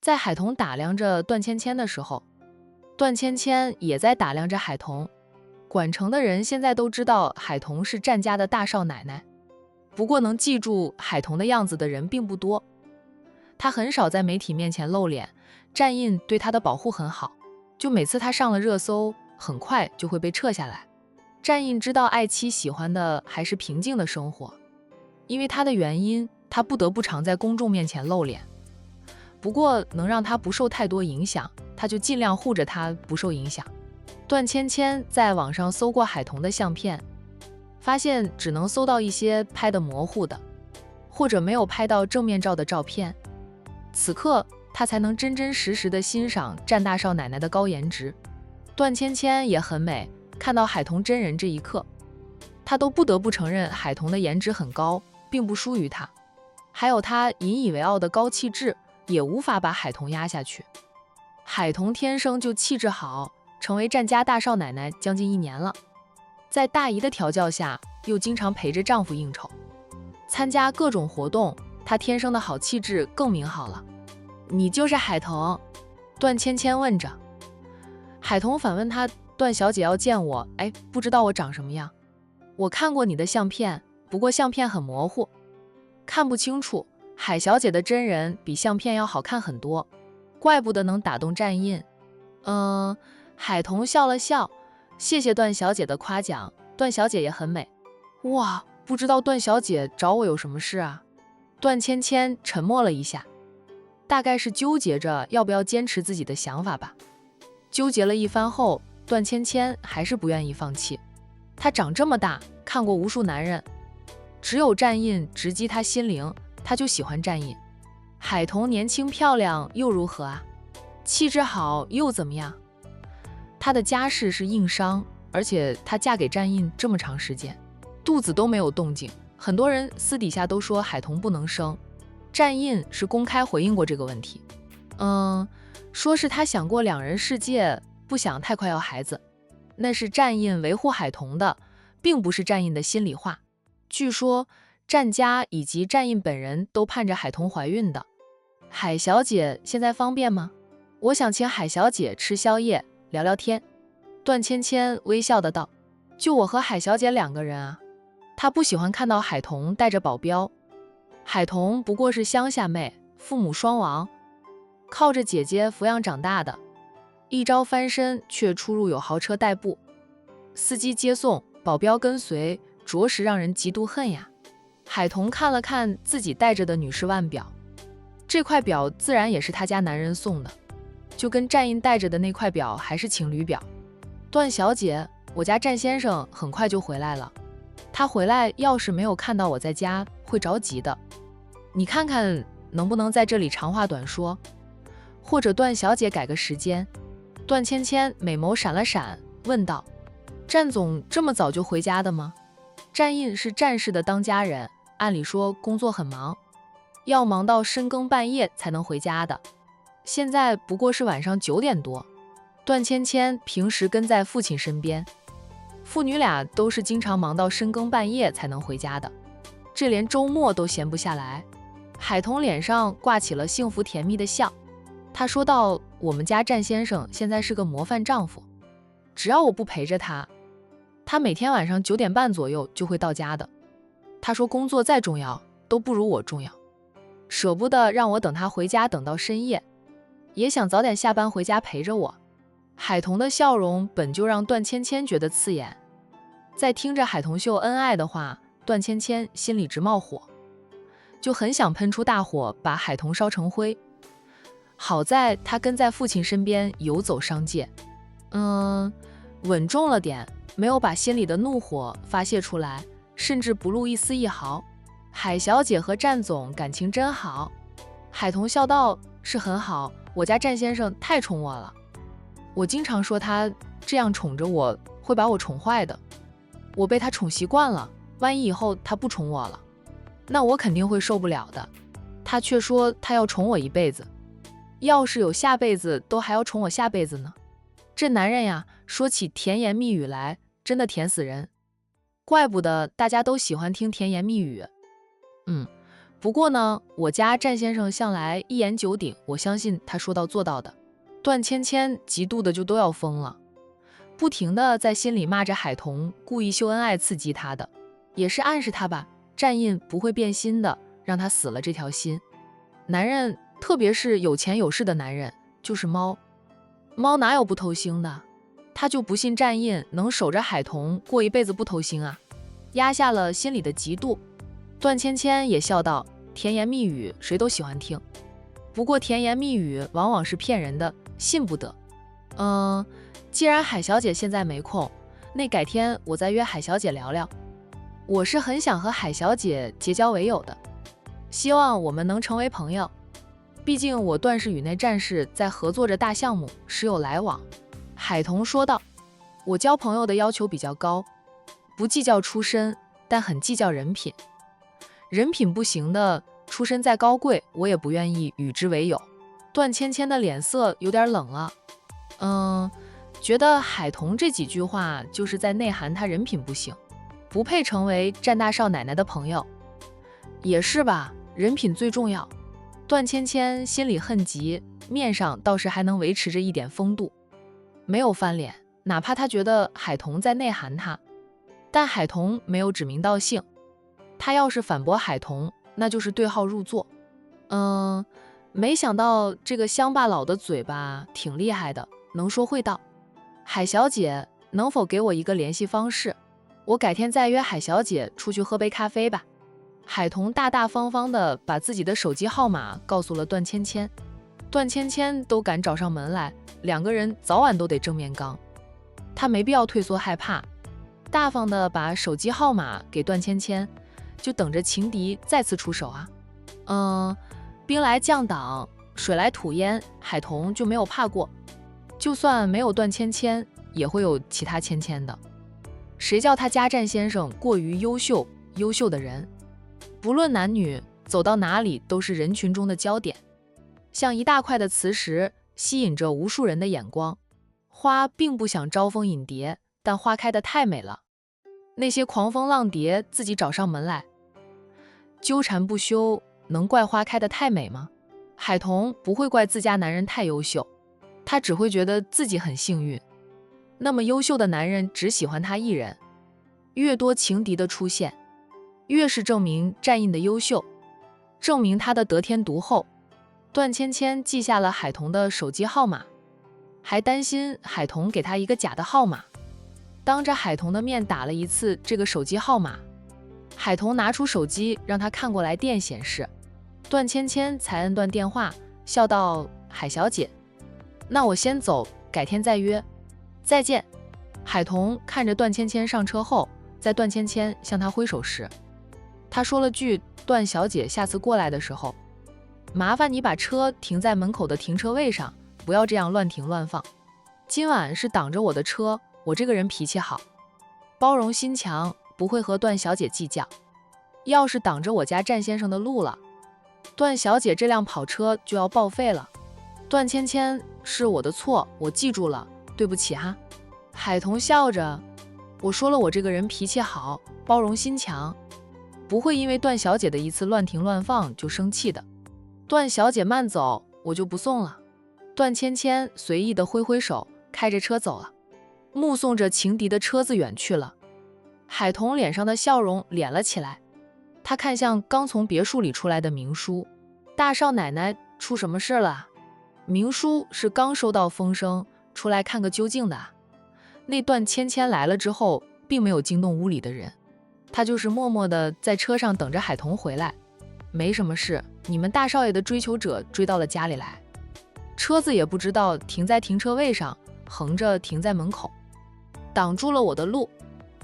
在海童打量着段芊芊的时候，段芊芊也在打量着海童。管城的人现在都知道海童是战家的大少奶奶，不过能记住海童的样子的人并不多。他很少在媒体面前露脸，战印对他的保护很好，就每次他上了热搜，很快就会被撤下来。战印知道爱妻喜欢的还是平静的生活，因为他的原因，他不得不常在公众面前露脸。不过能让他不受太多影响，他就尽量护着他不受影响。段芊芊在网上搜过海童的相片，发现只能搜到一些拍得模糊的，或者没有拍到正面照的照片。此刻他才能真真实实地欣赏战大少奶奶的高颜值。段芊芊也很美，看到海童真人这一刻，他都不得不承认海童的颜值很高，并不输于他。还有他引以为傲的高气质，也无法把海童压下去。海童天生就气质好，成为战家大少奶奶将近1年了，在大姨的调教下，又经常陪着丈夫应酬，参加各种活动，她天生的好气质更明好了。你就是海童？段芊芊问着。海童反问她，段小姐要见我，不知道我长什么样？我看过你的相片，不过相片很模糊，看不清楚。海小姐的真人比相片要好看很多，怪不得能打动战印。海童笑了笑，谢谢段小姐的夸奖，段小姐也很美。哇，不知道段小姐找我有什么事啊？段芊芊沉默了一下，大概是纠结着要不要坚持自己的想法吧。纠结了一番后，段芊芊还是不愿意放弃。她长这么大，看过无数男人，只有战印直击她心灵，她就喜欢战印。海童年轻漂亮又如何啊？气质好又怎么样？她的家世是硬伤，而且她嫁给战印这么长时间，肚子都没有动静。很多人私底下都说海童不能生，战印是公开回应过这个问题。说是他想过2人世界，不想太快要孩子。那是战印维护海童的，并不是战印的心里话。据说战家以及战印本人都盼着海童怀孕的。海小姐现在方便吗？我想请海小姐吃宵夜聊聊天。段芊芊微笑的道，就我和海小姐2个人啊。她不喜欢看到海童带着保镖。海童不过是乡下妹，父母双亡，靠着姐姐抚养长大的，一朝翻身却出入有豪车代步，司机接送，保镖跟随，着实让人嫉妒恨呀。海童看了看自己戴着的女士腕表，这块表自然也是他家男人送的，就跟战印戴着的那块表还是情侣表。段小姐，我家战先生很快就回来了，他回来要是没有看到我在家，会着急的。你看看能不能在这里长话短说，或者段小姐改个时间。段芊芊美眸闪了闪，问道，战总这么早就回家的吗？战印是战士的当家人，按理说工作很忙，要忙到深更半夜才能回家的，现在不过是晚上9点多。段芊芊平时跟在父亲身边，父女俩都是经常忙到深更半夜才能回家的，这连周末都闲不下来。海童脸上挂起了幸福甜蜜的笑，他说道，我们家战先生现在是个模范丈夫，只要我不陪着他，他每天晚上9点半左右就会到家的。他说工作再重要都不如我重要，舍不得让我等他回家等到深夜，也想早点下班回家陪着我。海童的笑容本就让段芊芊觉得刺眼，在听着海童秀恩爱的话，段芊芊心里直冒火，就很想喷出大火把海童烧成灰。好在他跟在父亲身边游走商界，稳重了点，没有把心里的怒火发泄出来，甚至不露一丝一毫。海小姐和战总感情真好。海童笑道，是很好，我家战先生太宠我了，我经常说他这样宠着我会把我宠坏的，我被他宠习惯了，万一以后他不宠我了，那我肯定会受不了的。他却说他要宠我一辈子，要是有下辈子都还要宠我下辈子呢。这男人呀，说起甜言蜜语来真的甜死人，怪不得大家都喜欢听甜言蜜语。不过呢，我家战先生向来一言九鼎，我相信他说到做到的。段芊芊嫉妒的就都要疯了，不停的在心里骂着海童故意秀恩爱刺激他的，也是暗示他吧，战印不会变心的，让他死了这条心。男人，特别是有钱有势的男人，就是猫。猫哪有不偷腥的？他就不信战印能守着海童过一辈子不偷腥啊！压下了心里的嫉妒，段芊芊也笑道：甜言蜜语谁都喜欢听，不过甜言蜜语往往是骗人的，信不得。既然海小姐现在没空，那改天我再约海小姐聊聊。我是很想和海小姐结交为友的，希望我们能成为朋友。毕竟我段氏与那战士在合作着大项目，时有来往。海童说道：我交朋友的要求比较高，不计较出身，但很计较人品。人品不行的，出身再高贵，我也不愿意与之为友。段芊芊的脸色有点冷了，觉得海童这几句话就是在内涵他人品不行，不配成为战大少奶奶的朋友。也是吧，人品最重要。段芊芊心里恨极，面上倒是还能维持着一点风度，没有翻脸，哪怕他觉得海童在内涵他。但海童没有指名道姓，他要是反驳海童，那就是对号入座。没想到这个乡巴佬的嘴巴挺厉害的，能说会道。海小姐，能否给我一个联系方式？我改天再约海小姐出去喝杯咖啡吧。海童大大方方地把自己的手机号码告诉了段芊芊，段芊芊都敢找上门来，两个人早晚都得正面刚。他没必要退缩害怕，大方地把手机号码给段芊芊，就等着情敌再次出手啊。兵来将挡，水来土掩，海童就没有怕过。就算没有段芊芊，也会有其他芊芊的。谁叫他家战先生过于优秀的人，不论男女，走到哪里都是人群中的焦点，像一大块的磁石，吸引着无数人的眼光。花并不想招蜂引蝶，但花开得太美了，那些狂蜂浪蝶自己找上门来，纠缠不休，能怪花开得太美吗？海童不会怪自家男人太优秀，他只会觉得自己很幸运。那么优秀的男人只喜欢他一人，越多情敌的出现，越是证明战印的优秀，证明他的得天独厚。段芊芊记下了海童的手机号码，还担心海童给他一个假的号码，当着海童的面打了一次这个手机号码。海童拿出手机让他看过来电显示，段芊芊才摁断电话，笑道：海小姐，那我先走，改天再约，再见。海童看着段芊芊上车后，在段芊芊向他挥手时，他说了句：段小姐下次过来的时候，麻烦你把车停在门口的停车位上，不要这样乱停乱放。今晚是挡着我的车，我这个人脾气好，包容心强，不会和段小姐计较。要是挡着我家战先生的路了，段小姐这辆跑车就要报废了。段芊芊，是我的错，我记住了，对不起哈。海童笑着，我说了，我这个人脾气好，包容心强，不会因为段小姐的一次乱停乱放就生气的。段小姐慢走，我就不送了。段芊芊随意的挥挥手，开着车走了，目送着情敌的车子远去了。海童脸上的笑容敛了起来，他看向刚从别墅里出来的明叔，大少奶奶出什么事了？明叔是刚收到风声，出来看个究竟的。那段芊芊来了之后，并没有惊动屋里的人，他就是默默地在车上等着海童回来。没什么事，你们大少爷的追求者追到了家里来，车子也不知道停在停车位上，横着停在门口，挡住了我的路。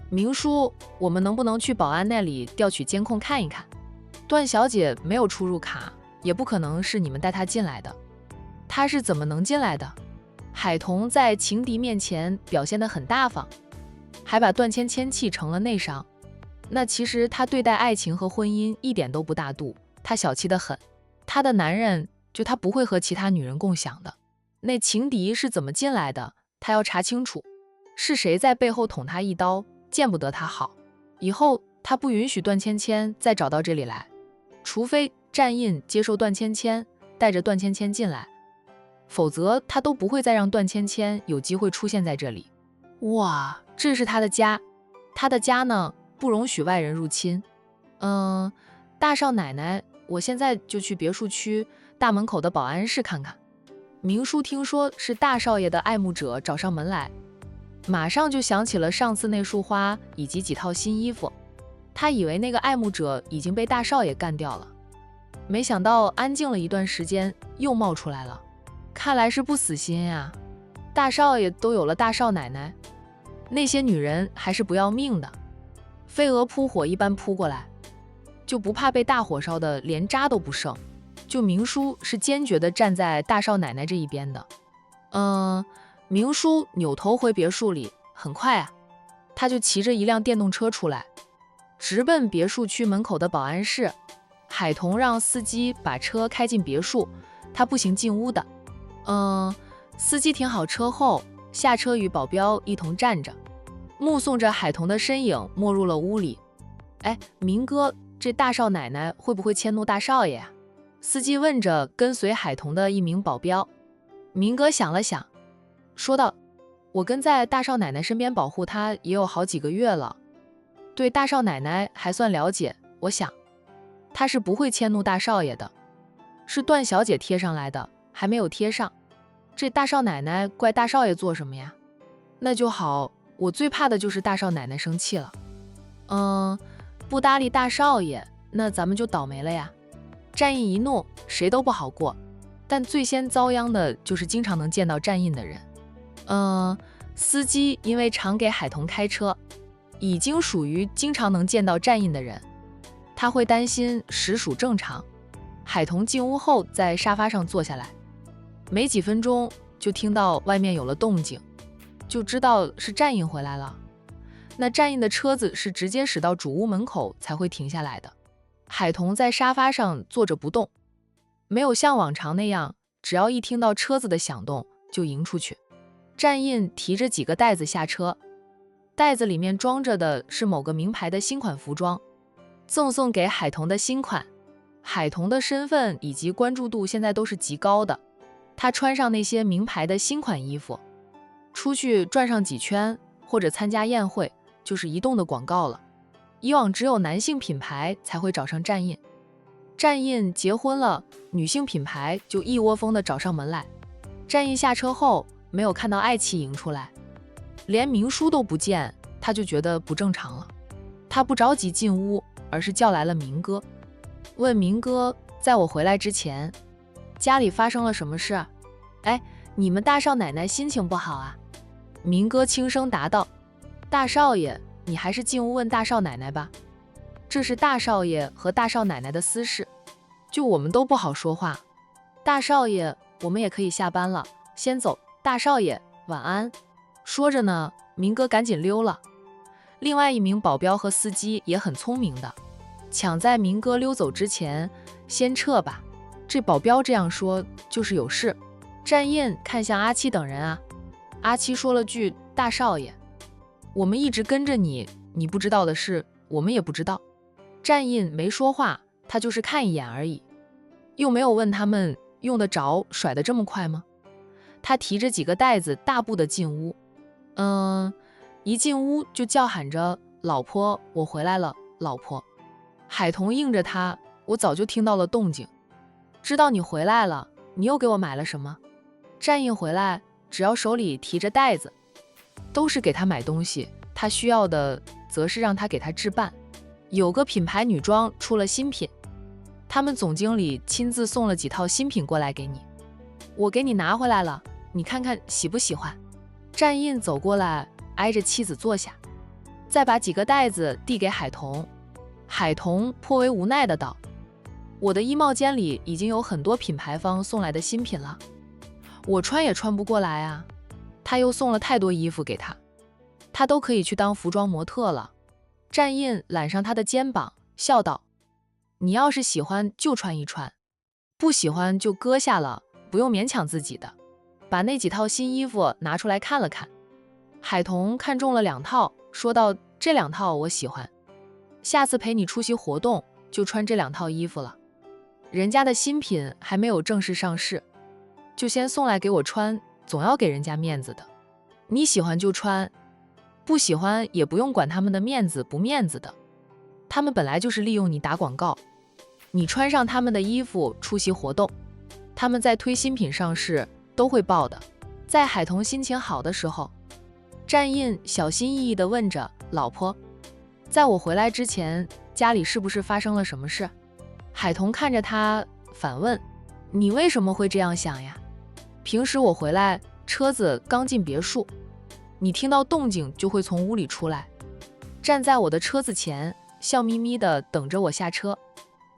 明叔，我们能不能去保安那里调取监控看一看？段小姐没有出入卡，也不可能是你们带她进来的，她是怎么能进来的？海童在情敌面前表现得很大方，还把段芊芊气成了内伤。那其实他对待爱情和婚姻一点都不大度，他小气得很。他的男人就他不会和其他女人共享的。那情敌是怎么进来的？他要查清楚，是谁在背后捅他一刀，见不得他好。以后他不允许段芊芊再找到这里来。除非战印接受段芊芊，带着段芊芊进来，否则他都不会再让段芊芊有机会出现在这里。哇，这是他的家，他的家呢，不容许外人入侵。大少奶奶，我现在就去别墅区大门口的保安室看看。明叔听说是大少爷的爱慕者找上门来，马上就想起了上次那束花以及几套新衣服。他以为那个爱慕者已经被大少爷干掉了，没想到安静了一段时间又冒出来了，看来是不死心呀。大少爷都有了大少奶奶，那些女人还是不要命的，飞蛾扑火一般扑过来，就不怕被大火烧的连渣都不剩。就明叔是坚决地站在大少奶奶这一边的。明叔扭头回别墅里，很快啊，他就骑着一辆电动车出来，直奔别墅区门口的保安室。海童让司机把车开进别墅，他步行进屋的。司机停好车后，下车与保镖一同站着，目送着海童的身影没入了屋里。哎，明哥，这大少奶奶会不会迁怒大少爷啊？司机问着跟随海童的一名保镖。明哥想了想，说道：我跟在大少奶奶身边保护她也有好几个月了，对大少奶奶还算了解，我想她是不会迁怒大少爷的。是段小姐贴上来的，还没有贴上。这大少奶奶怪大少爷做什么呀？那就好，我最怕的就是大少奶奶生气了。不搭理大少爷，那咱们就倒霉了呀。战印一怒，谁都不好过，但最先遭殃的就是经常能见到战印的人。司机因为常给海童开车，已经属于经常能见到战印的人，他会担心实属正常。海童进屋后在沙发上坐下来，没几分钟就听到外面有了动静，就知道是战印回来了。那战印的车子是直接驶到主屋门口才会停下来的。海童在沙发上坐着不动，没有像往常那样，只要一听到车子的响动就迎出去。战印提着几个袋子下车，袋子里面装着的是某个名牌的新款服装，赠送给海童的新款。海童的身份以及关注度现在都是极高的，他穿上那些名牌的新款衣服，出去转上几圈或者参加宴会，就是移动的广告了。以往只有男性品牌才会找上战印，战印结婚了，女性品牌就一窝蜂的找上门来。战印下车后没有看到爱妻迎出来，连明叔都不见，他就觉得不正常了。他不着急进屋，而是叫来了明哥，问明哥，在我回来之前，家里发生了什么事？哎，你们大少奶奶心情不好啊？明哥轻声答道：大少爷，你还是进屋问大少奶奶吧，这是大少爷和大少奶奶的私事，就我们都不好说话。大少爷，我们也可以下班了，先走。大少爷，晚安。说着呢，明哥赶紧溜了。另外一名保镖和司机也很聪明的，抢在明哥溜走之前，先撤吧。这保镖这样说，就是有事。战印看向阿七等人啊，阿七说了句：大少爷，我们一直跟着你，你不知道的事，我们也不知道。战印没说话，他就是看一眼而已，又没有问他们用得着甩得这么快吗？他提着几个袋子大步的进屋，一进屋就叫喊着：老婆，我回来了，老婆。海童应着他：我早就听到了动静，知道你回来了，你又给我买了什么？战印回来，只要手里提着袋子，都是给他买东西，他需要的则是让他给他置办。有个品牌女装出了新品，他们总经理亲自送了几套新品过来给你，我给你拿回来了，你看看喜不喜欢？战印走过来，挨着妻子坐下，再把几个袋子递给海童。海童颇为无奈的道：我的衣帽间里已经有很多品牌方送来的新品了，我穿也穿不过来啊。他又送了太多衣服给他，他都可以去当服装模特了。战印揽上他的肩膀，笑道：你要是喜欢就穿一穿，不喜欢就割下了，不用勉强自己的。把那几套新衣服拿出来看了看，海童看中了2套，说道：这2套我喜欢，下次陪你出席活动就穿这2套衣服了，人家的新品还没有正式上市，就先送来给我穿，总要给人家面子的。你喜欢就穿，不喜欢也不用管他们的面子不面子的，他们本来就是利用你打广告，你穿上他们的衣服出席活动，他们在推新品上市都会报的。在海童心情好的时候，战印小心翼翼地问着老婆，在我回来之前，家里是不是发生了什么事？海童看着他反问，你为什么会这样想呀？平时我回来，车子刚进别墅，你听到动静就会从屋里出来，站在我的车子前，笑眯眯地等着我下车。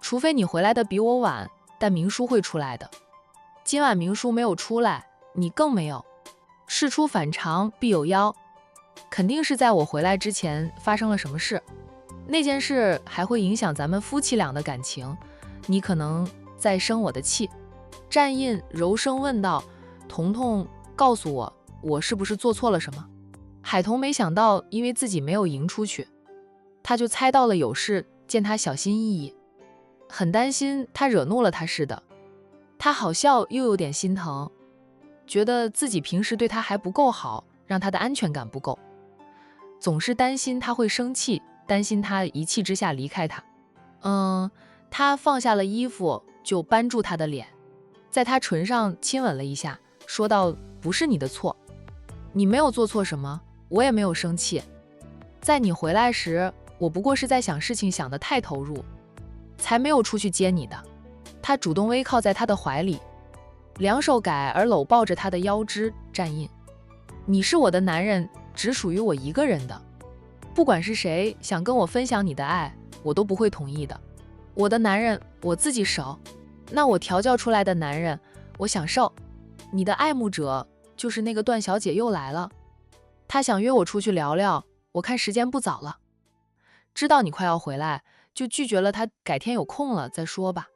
除非你回来的比我晚，但明叔会出来的。今晚明叔没有出来，你更没有。事出反常必有妖，肯定是在我回来之前发生了什么事。那件事还会影响咱们夫妻俩的感情，你可能在生我的气。战印柔声问道，彤彤告诉我，我是不是做错了什么？海童没想到因为自己没有迎出去，他就猜到了有事，见他小心翼翼，很担心他惹怒了他似的。他好笑又有点心疼，觉得自己平时对他还不够好，让他的安全感不够，总是担心他会生气，担心他一气之下离开他。他放下了衣服，就扳住他的脸，在他唇上亲吻了一下，说道，不是你的错，你没有做错什么，我也没有生气。在你回来时，我不过是在想事情想得太投入，才没有出去接你的。他主动微靠在他的怀里，两手改而搂抱着他的腰肢。战印，你是我的男人，只属于我一个人的，不管是谁想跟我分享你的爱，我都不会同意的。我的男人我自己守，那我调教出来的男人我享受。你的爱慕者就是那个段小姐又来了，她想约我出去聊聊，我看时间不早了，知道你快要回来，就拒绝了她，改天有空了再说吧。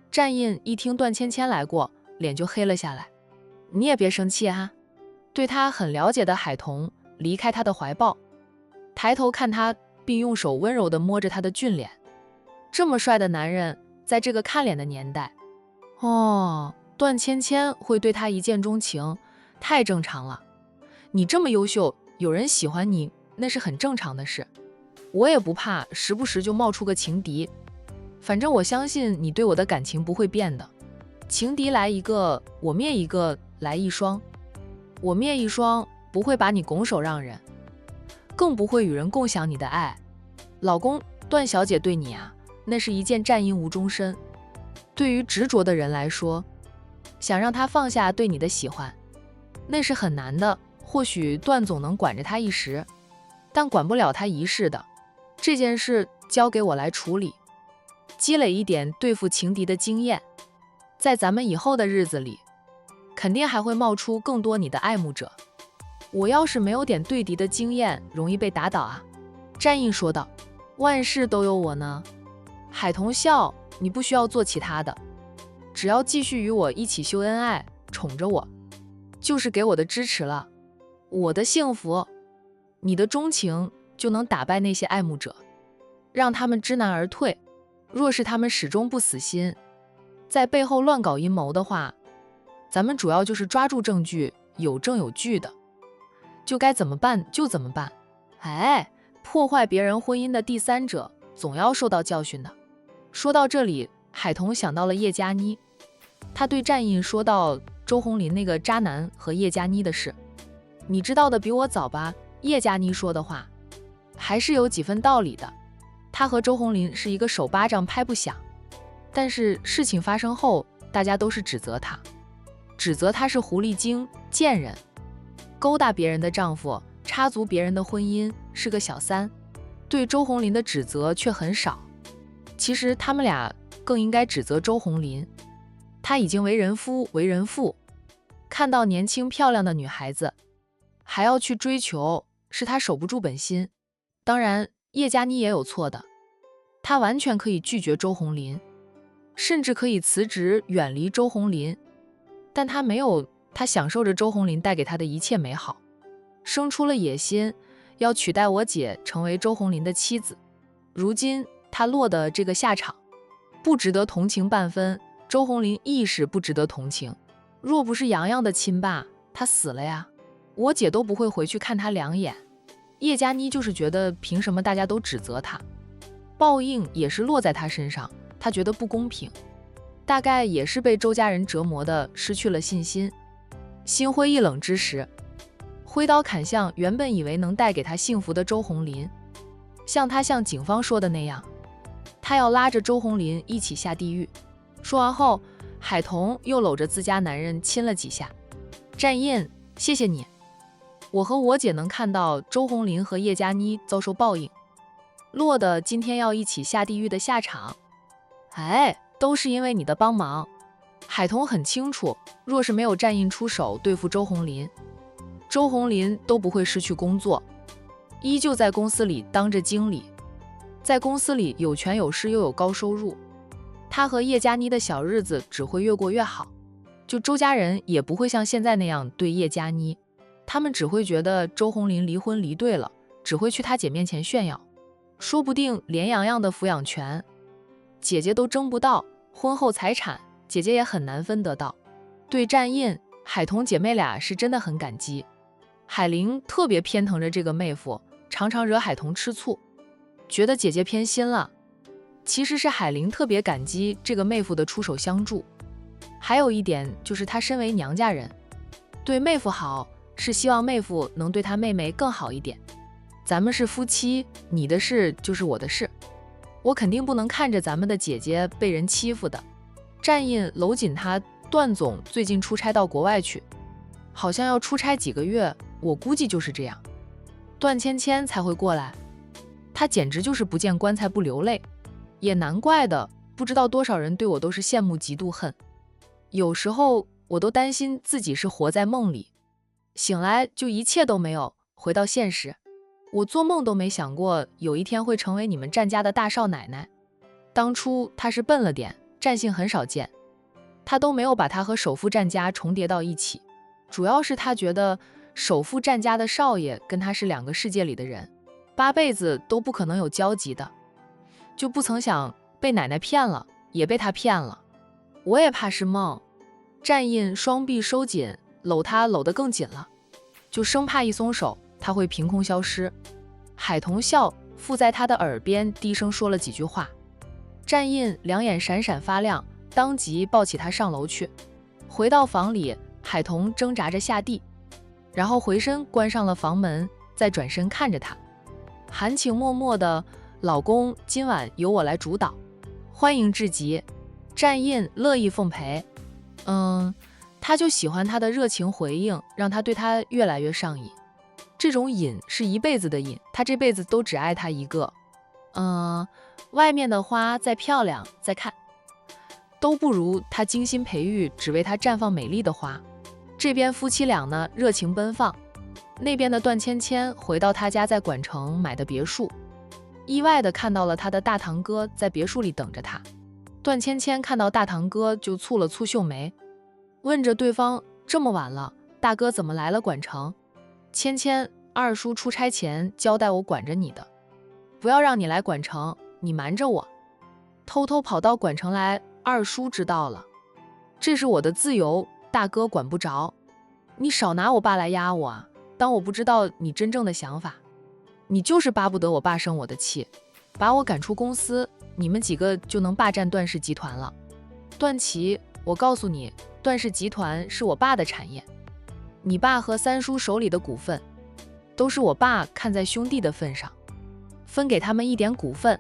战印一听段芊芊来过，脸就黑了下来。你也别生气啊。对他很了解的海童离开他的怀抱，抬头看他，并用手温柔地摸着他的俊脸。这么帅的男人，在这个看脸的年代，段芊芊会对他一见钟情，太正常了。你这么优秀，有人喜欢你，那是很正常的事。我也不怕时不时就冒出个情敌，反正我相信你对我的感情不会变的。情敌来一个，我灭一个，来一双。我灭一双，不会把你拱手让人，更不会与人共享你的爱。老公，段小姐对你啊，那是一件战音无终身。对于执着的人来说，想让他放下对你的喜欢，那是很难的。或许段总能管着他一时，但管不了他一世的。这件事交给我来处理，积累一点对付情敌的经验，在咱们以后的日子里，肯定还会冒出更多你的爱慕者。我要是没有点对敌的经验，容易被打倒啊。战印说道，万事都有我呢。海童笑，你不需要做其他的，只要继续与我一起秀恩爱，宠着我，就是给我的支持了。我的幸福，你的钟情就能打败那些爱慕者，让他们知难而退。若是他们始终不死心，在背后乱搞阴谋的话，咱们主要就是抓住证据，有证有据的，就该怎么办就怎么办。破坏别人婚姻的第三者总要受到教训的。说到这里，海童想到了叶佳妮，他对战印说到周鸿林那个渣男和叶佳妮的事。你知道的比我早吧？叶佳妮说的话还是有几分道理的。他和周鸿林是一个手巴掌拍不响，但是事情发生后，大家都是指责他是狐狸精、贱人，勾搭别人的丈夫，插足别人的婚姻，是个小三。对周鸿林的指责却很少。其实他们俩更应该指责周鸿林，他已经为人夫为人父，看到年轻漂亮的女孩子还要去追求，是他守不住本心。当然叶佳妮也有错的，她完全可以拒绝周鸿林，甚至可以辞职远离周鸿林，但她没有，她享受着周鸿林带给她的一切美好，生出了野心，要取代我姐成为周鸿林的妻子。如今他落的这个下场，不值得同情半分。周鸿林亦是不值得同情。若不是洋洋的亲爸，他死了呀，我姐都不会回去看他两眼。叶佳妮就是觉得凭什么大家都指责他，报应也是落在他身上，他觉得不公平，大概也是被周家人折磨的失去了信心。心灰意冷之时，挥刀砍向原本以为能带给他幸福的周鸿林。像他向警方说的那样，他要拉着周鸿林一起下地狱。说完后，海彤又搂着自家男人亲了几下。战印，谢谢你，我和我姐能看到周鸿林和叶佳妮遭受报应，落得今天要一起下地狱的下场。哎，都是因为你的帮忙。海彤很清楚，若是没有战印出手对付周鸿林，周鸿林都不会失去工作，依旧在公司里当着经理，在公司里有权有势又有高收入。他和叶佳妮的小日子只会越过越好，就周家人也不会像现在那样对叶佳妮，他们只会觉得周鸿林离婚离对了，只会去他姐面前炫耀，说不定连洋洋的抚养权姐姐都争不到，婚后财产姐姐也很难分得到。对战印、海彤姐妹俩是真的很感激。海玲特别偏疼着这个妹夫，常常惹海彤吃醋，觉得姐姐偏心了。其实是海玲特别感激这个妹夫的出手相助。还有一点就是她身为娘家人，对妹夫好，是希望妹夫能对她妹妹更好一点。咱们是夫妻，你的事就是我的事，我肯定不能看着咱们的姐姐被人欺负的。战印搂紧他，段总最近出差到国外去，好像要出差几个月，我估计就是这样。段芊芊才会过来，他简直就是不见棺材不流泪。也难怪的，不知道多少人对我都是羡慕嫉妒恨。有时候我都担心自己是活在梦里，醒来就一切都没有，回到现实。我做梦都没想过有一天会成为你们战家的大少奶奶。当初他是笨了点，战性很少见，他都没有把他和首富战家重叠到一起，主要是他觉得首富战家的少爷跟他是两个世界里的人，八辈子都不可能有交集的。就不曾想被奶奶骗了，也被他骗了。我也怕是梦。战印双臂收紧，搂他搂得更紧了，就生怕一松手他会凭空消失。海彤笑，附在他的耳边低声说了几句话。战印两眼闪闪发亮，当即抱起他上楼去。回到房里，海彤挣扎着下地，然后回身关上了房门，再转身看着他，含情脉脉的，老公，今晚由我来主导，欢迎至极。战印乐意奉陪。他就喜欢他的热情回应，让他对他越来越上瘾。这种瘾是一辈子的瘾，他这辈子都只爱他一个。外面的花再漂亮再看，都不如他精心培育只为他绽放美丽的花。这边夫妻俩呢热情奔放，那边的段芊芊回到他家在管城买的别墅，意外地看到了他的大堂哥在别墅里等着他。段芊芊看到大堂哥就蹙了蹙秀眉，问着对方，这么晚了，大哥怎么来了管城？芊芊，二叔出差前交代我管着你的，不要让你来管城，你瞒着我，偷偷跑到管城来，二叔知道了，这是我的自由，大哥管不着。你少拿我爸来压我啊，当我不知道你真正的想法。你就是巴不得我爸生我的气，把我赶出公司，你们几个就能霸占段氏集团了。段祺，我告诉你，段氏集团是我爸的产业，你爸和三叔手里的股份，都是我爸看在兄弟的份上，分给他们一点股份，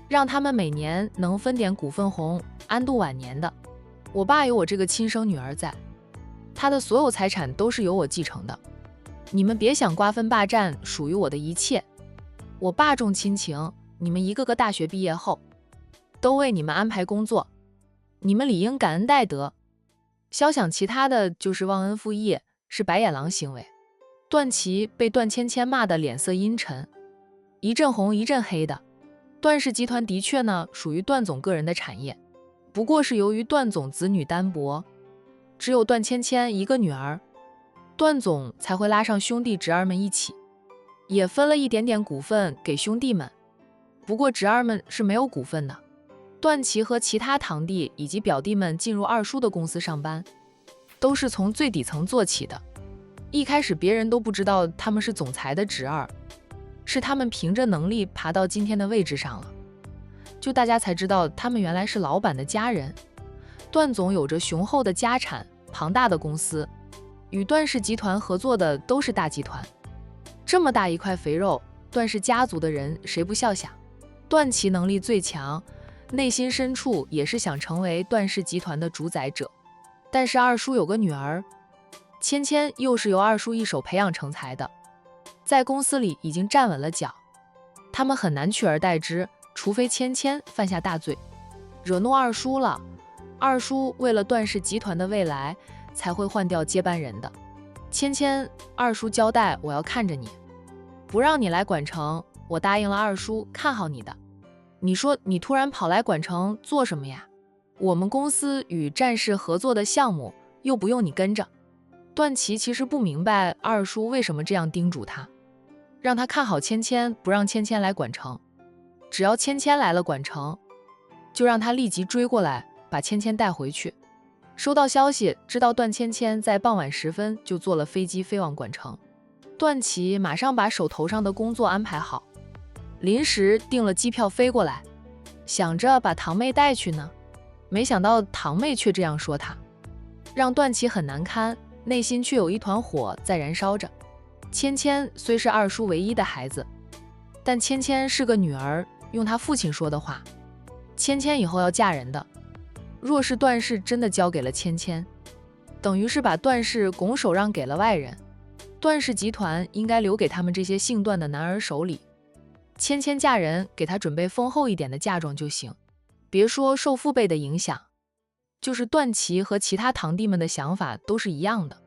让他们每年能分点股份红，安度晚年的。我爸有我这个亲生女儿在，他的所有财产都是由我继承的。你们别想瓜分霸占属于我的一切，我爸重亲情，你们一个个大学毕业后，都为你们安排工作，你们理应感恩戴德。肖想其他的就是忘恩负义，是白眼狼行为。段祺被段芊芊骂得脸色阴沉，一阵红一阵黑的。段氏集团的确呢属于段总个人的产业，不过是由于段总子女单薄，只有段芊芊一个女儿，段总才会拉上兄弟侄儿们一起，也分了一点点股份给兄弟们。不过侄儿们是没有股份的。段祺和其他堂弟以及表弟们进入二叔的公司上班，都是从最底层做起的。一开始别人都不知道他们是总裁的侄儿，是他们凭着能力爬到今天的位置上了。就大家才知道他们原来是老板的家人。段总有着雄厚的家产，庞大的公司，与段氏集团合作的都是大集团。这么大一块肥肉，段氏家族的人谁不笑想？段祺能力最强，内心深处也是想成为段氏集团的主宰者。但是二叔有个女儿芊芊，又是由二叔一手培养成才的，在公司里已经站稳了脚，他们很难取而代之，除非芊芊犯下大罪，惹怒二叔了。二叔为了段氏集团的未来，才会换掉接班人的。芊芊，二叔交代我要看着你，不让你来管城，我答应了二叔看好你的。你说你突然跑来管城做什么呀？我们公司与战氏合作的项目又不用你跟着。段祺其实不明白二叔为什么这样叮嘱他，让他看好芊芊，不让芊芊来管城。只要芊芊来了管城，就让他立即追过来，把芊芊带回去。收到消息，知道段芊芊在傍晚时分就坐了飞机飞往管城。段祺马上把手头上的工作安排好，临时订了机票飞过来，想着把堂妹带去呢。没想到堂妹却这样说他，让段祺很难堪，内心却有一团火在燃烧着。芊芊虽是二叔唯一的孩子，但芊芊是个女儿，用他父亲说的话，芊芊以后要嫁人的。若是段氏真的交给了芊芊，等于是把段氏拱手让给了外人。段氏集团应该留给他们这些姓段的男儿手里。芊芊嫁人，给她准备丰厚一点的嫁妆就行。别说受父辈的影响，就是段祺和其他堂弟们的想法都是一样的，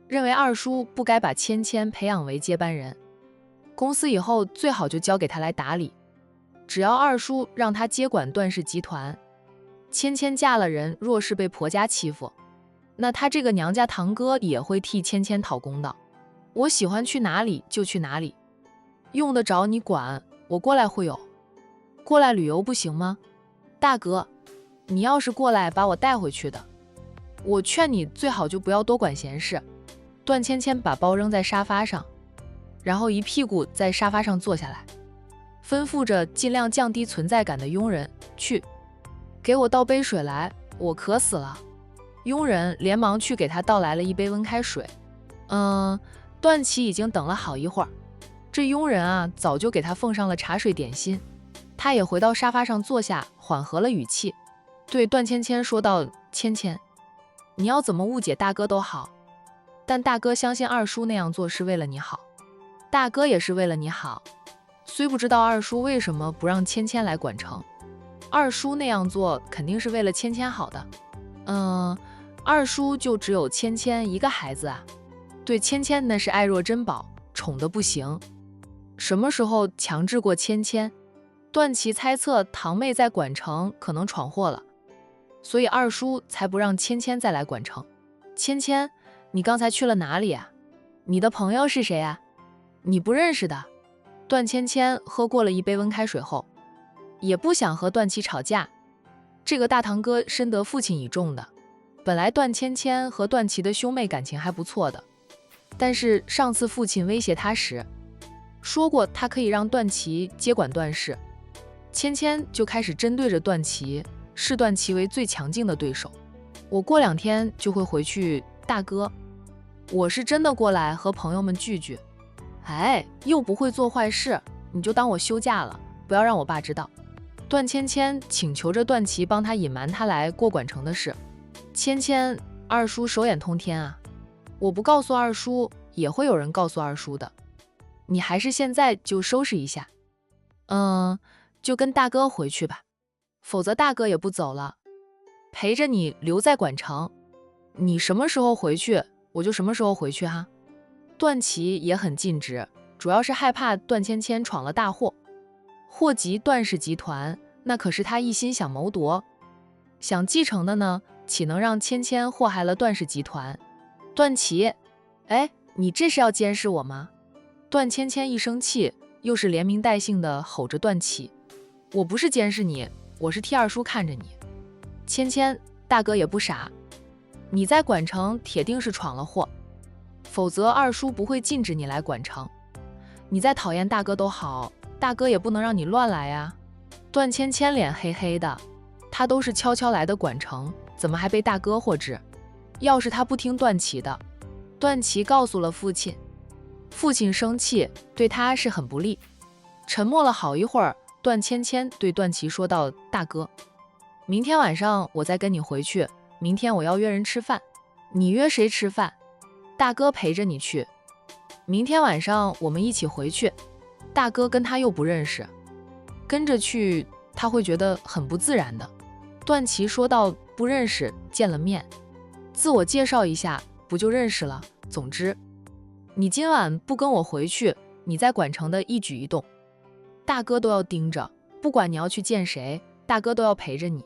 认为二叔不该把芊芊培养为接班人，公司以后最好就交给他来打理。只要二叔让他接管段氏集团，芊芊嫁了人，若是被婆家欺负，那他这个娘家堂哥也会替芊芊讨公道。我喜欢去哪里就去哪里，用得着你管？我过来会有，过来旅游不行吗？大哥，你要是过来把我带回去的，我劝你最好就不要多管闲事。段芊芊把包扔在沙发上，然后一屁股在沙发上坐下来，吩咐着尽量降低存在感的佣人去给我倒杯水来，我渴死了。佣人连忙去给他倒来了一杯温开水。段祺已经等了好一会儿，这佣人啊早就给他奉上了茶水点心。他也回到沙发上坐下，缓和了语气，对段芊芊说道：芊芊，你要怎么误解大哥都好，但大哥相信二叔那样做是为了你好，大哥也是为了你好。虽不知道二叔为什么不让芊芊来管城，二叔那样做肯定是为了芊芊好的。二叔就只有芊芊一个孩子啊，对芊芊那是爱若珍宝，宠得不行。什么时候强制过芊芊？段祺猜测堂妹在管城可能闯祸了，所以二叔才不让芊芊再来管城。芊芊，你刚才去了哪里啊？你的朋友是谁啊？你不认识的。段芊芊喝过了一杯温开水后，也不想和段祺吵架。这个大堂哥深得父亲倚重的，本来段芊芊和段祺的兄妹感情还不错的，但是上次父亲威胁他时，说过他可以让段祺接管段氏，芊芊就开始针对着段祺，视段祺为最强劲的对手。我过2天就会回去，大哥，我是真的过来和朋友们聚聚。又不会做坏事，你就当我休假了，不要让我爸知道。段芊芊请求着段祺帮他隐瞒他来过管城的事。芊芊，二叔手眼通天啊，我不告诉二叔，也会有人告诉二叔的。你还是现在就收拾一下。就跟大哥回去吧，否则大哥也不走了，陪着你留在管城。你什么时候回去，我就什么时候回去哈。段祺也很尽职，主要是害怕段芊芊闯了大祸，祸及段氏集团，那可是他一心想谋夺，想继承的呢，岂能让芊芊祸害了段氏集团？段祺，你这是要监视我吗？段芊芊一生气，又是连名带姓的吼着段祺。我不是监视你，我是替二叔看着你。芊芊，大哥也不傻，你在管城铁定是闯了祸，否则二叔不会禁止你来管城。你再讨厌大哥都好，大哥也不能让你乱来呀。段芊芊脸黑黑的，她都是悄悄来的管城，怎么还被大哥获知？要是她不听段祺的，段祺告诉了父亲，父亲生气，对她是很不利。沉默了好一会儿，段芊芊对段祺说道：“大哥，明天晚上我再跟你回去，明天我要约人吃饭。你约谁吃饭？大哥陪着你去。明天晚上我们一起回去。大哥跟他又不认识，跟着去他会觉得很不自然的。”段祺说道：“不认识，见了面，自我介绍一下，不就认识了？总之，你今晚不跟我回去，你在管城的一举一动，大哥都要盯着，不管你要去见谁，大哥都要陪着你。”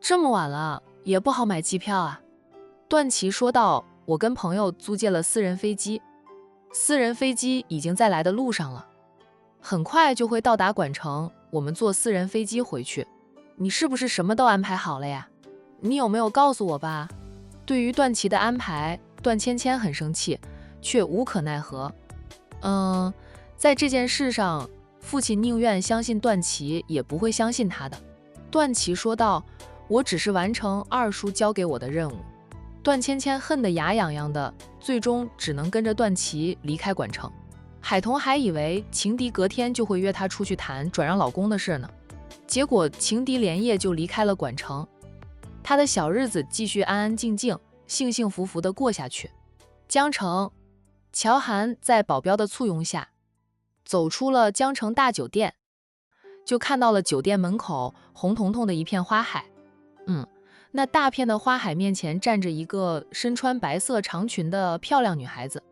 这么晚了，也不好买机票啊。段祺说道：“我跟朋友租借了私人飞机，私人飞机已经在来的路上了，很快就会到达管城，我们坐私人飞机回去。你是不是什么都安排好了呀？你有没有告诉我吧？”对于段祺的安排，段芊芊很生气，却无可奈何。在这件事上，父亲宁愿相信段祺，也不会相信他的。段祺说道：“我只是完成二叔交给我的任务。”段芊芊恨得牙痒痒的，最终只能跟着段祺离开管城。海童还以为情敌隔天就会约她出去谈转让老公的事呢，结果情敌连夜就离开了管城。他的小日子继续安安静静、幸幸福福地过下去。江城，乔涵在保镖的簇拥下走出了江城大酒店，就看到了酒店门口红彤彤的一片花海。那大片的花海面前站着一个身穿白色长裙的漂亮女孩子，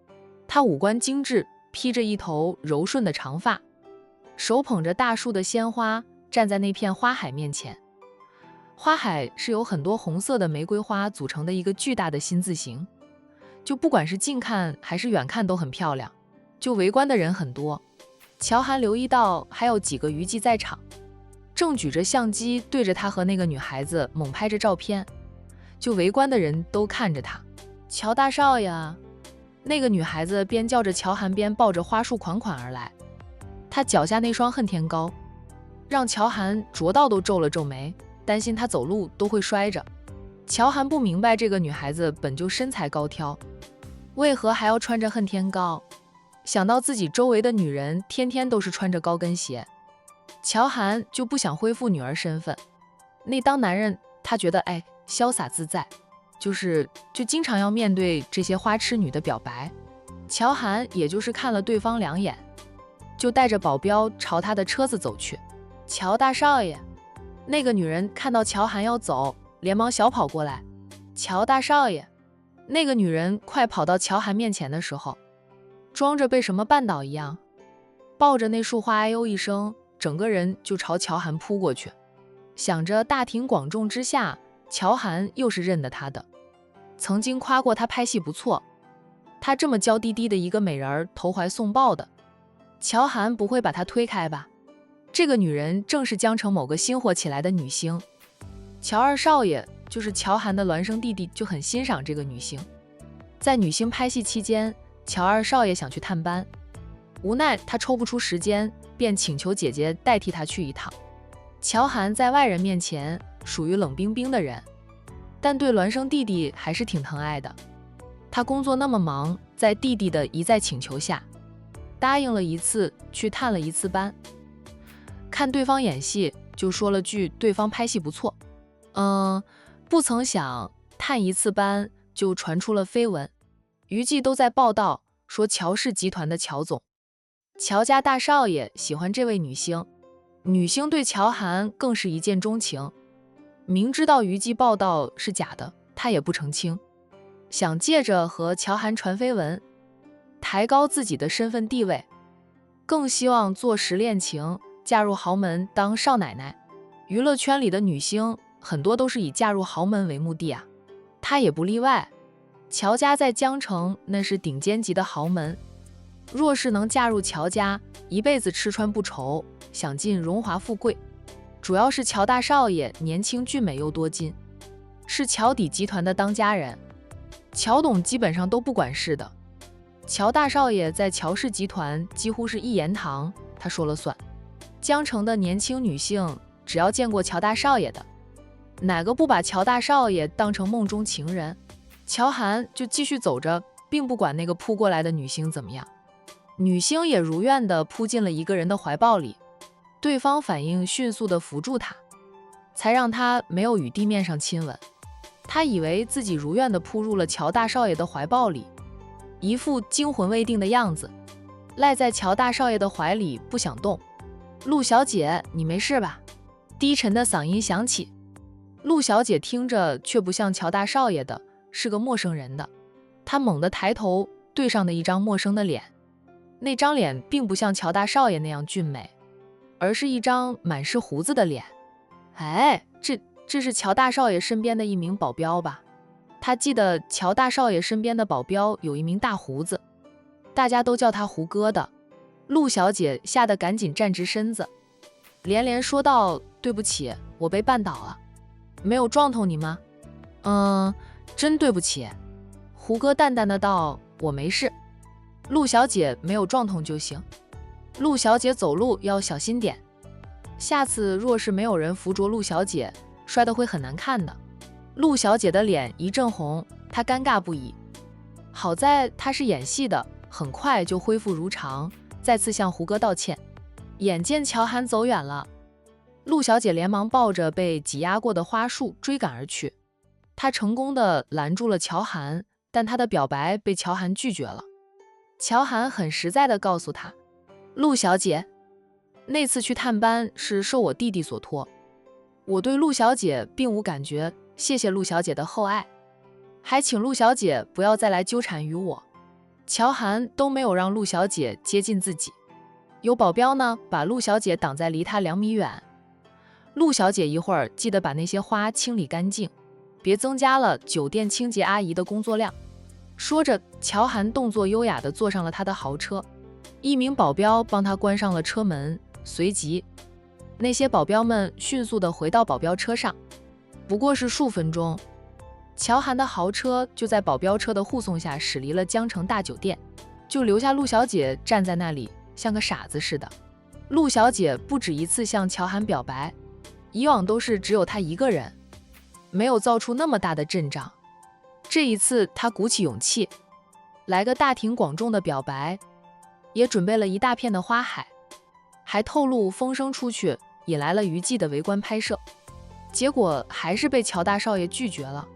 她五官精致，披着一头柔顺的长发，手捧着大束的鲜花，站在那片花海面前。花海是由很多红色的玫瑰花组成的一个巨大的心字形，就不管是近看还是远看都很漂亮，就围观的人很多。乔涵留意到还有几个娱记在场，正举着相机对着他和那个女孩子猛拍着照片，就围观的人都看着他。乔大少爷，那个女孩子边叫着乔涵边抱着花束款款而来，她脚下那双恨天高让乔涵着到都皱了皱眉，担心她走路都会摔着。乔涵不明白这个女孩子本就身材高挑，为何还要穿着恨天高，想到自己周围的女人天天都是穿着高跟鞋，乔涵就不想恢复女儿身份。那当男人他觉得潇洒自在，就经常要面对这些花痴女的表白。乔涵也就是看了对方两眼，就带着保镖朝他的车子走去。乔大少爷，那个女人看到乔涵要走，连忙小跑过来。乔大少爷，那个女人快跑到乔涵面前的时候，装着被什么绊倒一样，抱着那束花哎呦一声，整个人就朝乔涵扑过去。想着大庭广众之下，乔涵又是认得他的，曾经夸过他拍戏不错，他这么娇滴滴的一个美人投怀送抱的，乔涵不会把他推开吧？这个女人正是江城某个新火起来的女星。乔二少爷就是乔涵的孪生弟弟，就很欣赏这个女星。在女星拍戏期间，乔二少爷想去探班，无奈他抽不出时间，便请求姐姐代替他去一趟。乔涵在外人面前属于冷冰冰的人，但对孪生弟弟还是挺疼爱的。他工作那么忙，在弟弟的一再请求下，答应了一次去探了一次班。看对方演戏，就说了句对方拍戏不错。不曾想探一次班就传出了绯闻，娱记都在报道说乔氏集团的乔总，乔家大少爷喜欢这位女星，女星对乔涵更是一见钟情。明知道娱记报道是假的，他也不澄清，想借着和乔涵传绯闻，抬高自己的身份地位，更希望做实恋情，嫁入豪门当少奶奶。娱乐圈里的女星很多都是以嫁入豪门为目的啊，她也不例外。乔家在江城那是顶尖级的豪门，若是能嫁入乔家，一辈子吃穿不愁，享尽荣华富贵，主要是乔大少爷年轻俊美又多金，是乔底集团的当家人，乔董基本上都不管事的。乔大少爷在乔氏集团几乎是一言堂，他说了算。江城的年轻女性只要见过乔大少爷的，哪个不把乔大少爷当成梦中情人？乔涵就继续走着，并不管那个扑过来的女星怎么样。女星也如愿地扑进了一个人的怀抱里，对方反应迅速地扶住她，才让她没有与地面上亲吻。她以为自己如愿地扑入了乔大少爷的怀抱里，一副惊魂未定的样子，赖在乔大少爷的怀里不想动。陆小姐，你没事吧？低沉的嗓音响起。陆小姐听着却不像乔大少爷的，是个陌生人的。她猛地抬头对上的一张陌生的脸，那张脸并不像乔大少爷那样俊美，而是一张满是胡子的脸。哎，这是乔大少爷身边的一名保镖吧？他记得乔大少爷身边的保镖有一名大胡子，大家都叫他胡哥的。陆小姐吓得赶紧站直身子，连连说道：“对不起，我被绊倒了，没有撞痛你吗？”“真对不起。”胡歌淡淡的道：“我没事，陆小姐没有撞痛就行。陆小姐走路要小心点，下次若是没有人扶着陆小姐，摔得会很难看的。”陆小姐的脸一阵红，她尴尬不已。好在她是演戏的，很快就恢复如常，再次向胡歌道歉。眼见乔涵走远了，陆小姐连忙抱着被挤压过的花束追赶而去。她成功的拦住了乔涵，但她的表白被乔涵拒绝了。乔涵很实在的告诉她：“陆小姐，那次去探班是受我弟弟所托，我对陆小姐并无感觉，谢谢陆小姐的厚爱，还请陆小姐不要再来纠缠于我。”乔涵都没有让陆小姐接近自己，有保镖呢，把陆小姐挡在离她2米远。陆小姐一会儿记得把那些花清理干净，别增加了酒店清洁阿姨的工作量。说着，乔涵动作优雅地坐上了他的豪车，一名保镖帮他关上了车门，随即那些保镖们迅速地回到保镖车上。不过是数分钟，乔涵的豪车就在保镖车的护送下驶离了江城大酒店，就留下陆小姐站在那里，像个傻子似的。陆小姐不止一次向乔涵表白，以往都是只有她一个人，没有造出那么大的阵仗。这一次她鼓起勇气，来个大庭广众的表白，也准备了一大片的花海，还透露风声出去，引来了娱记的围观拍摄。结果还是被乔大少爷拒绝了。